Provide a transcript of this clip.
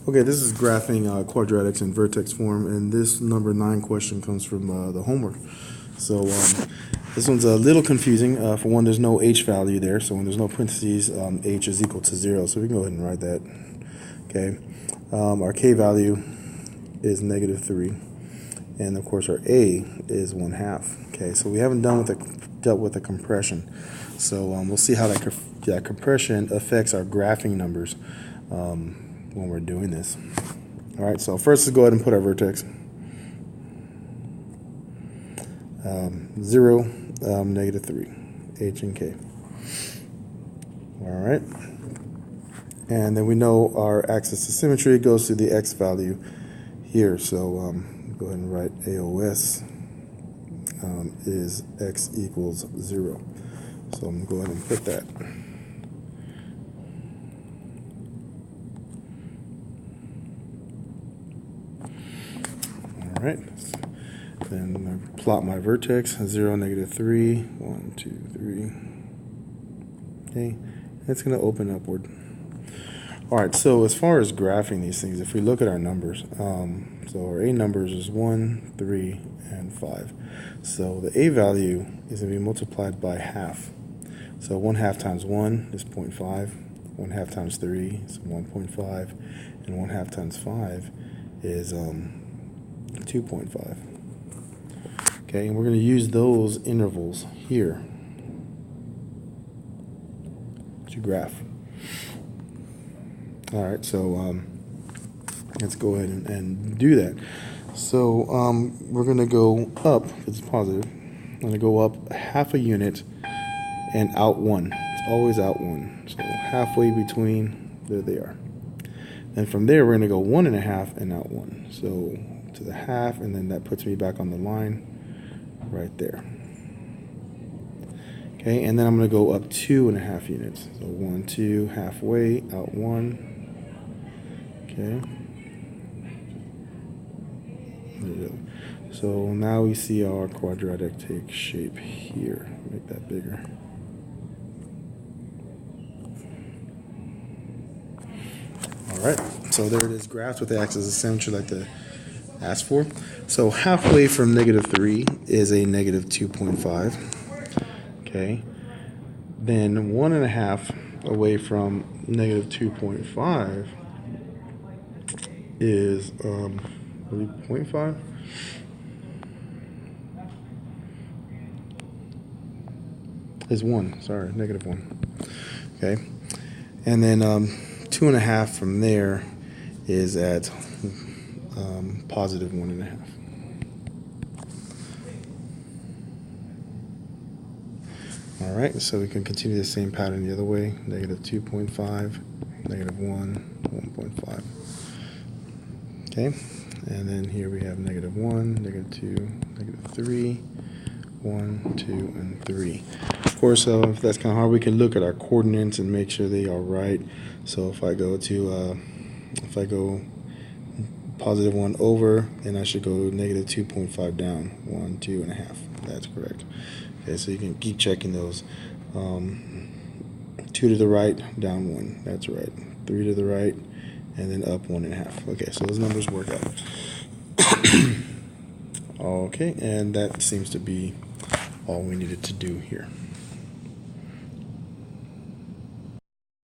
Okay, this is graphing quadratics in Vertex form, and this number 9 question comes from the homework. So this one's a little confusing. For one, there's no h value there, so when there's no parentheses, h is equal to 0. So we can go ahead and write that. Okay, our k value is -3, and of course our a is 1/2. Okay, so we haven't dealt with the compression. So we'll see how that compression affects our graphing numbers when we're doing this. All right, so first let's go ahead and put our vertex. 0, -3, h and k. All right, and then we know our axis of symmetry goes to the x value here. So go ahead and write AOS is x equals 0. So I'm going to go ahead and put that. All right, then I'm going to plot my vertex, 0, -3, 1, 2, 3. Okay, it's going to open upward. All right, so as far as graphing these things, if we look at our numbers, so our a numbers is 1, 3, and 5. So the a value is going to be multiplied by half. So 1/2 times 1 is 0.5, 1/2 times 3 is 1.5, and 1/2 times 5 is 2.5. Okay, and we're going to use those intervals here to graph. All right, so let's go ahead and do that. So we're going to go up, if it's positive, I'm going to go up 1/2 unit and out 1. It's always out 1. So halfway between, there they are. And from there, we're going to go 1.5 and out 1. So to the half, and then that puts me back on the line right there. Okay, and then I'm going to go up 2.5 units. So 1, 2, halfway, out 1. Okay. So now we see our quadratic take shape here. Make that bigger. All right, so there it is, graphed with the axis of symmetry like the asked for. So halfway from -3 is a -2.5. Okay, then 1.5 away from -2.5 is 0.5. Is 1. Sorry, -1. Okay, and then 2.5 from there is at positive 1.5. All right, so we can continue the same pattern the other way. -2.5, -1, 1.5. Okay, and then here we have -1, -2, -3, 1, 2, and 3. Of course, if that's kind of hard, we can look at our coordinates and make sure they are right. So if I go positive 1 over, then I should go -2.5 down, 1, 2.5. That's correct. Okay, so you can keep checking those. 2 to the right, down 1. That's right. 3 to the right, and then up 1.5. Okay, so those numbers work out. Okay, and that seems to be all we needed to do here.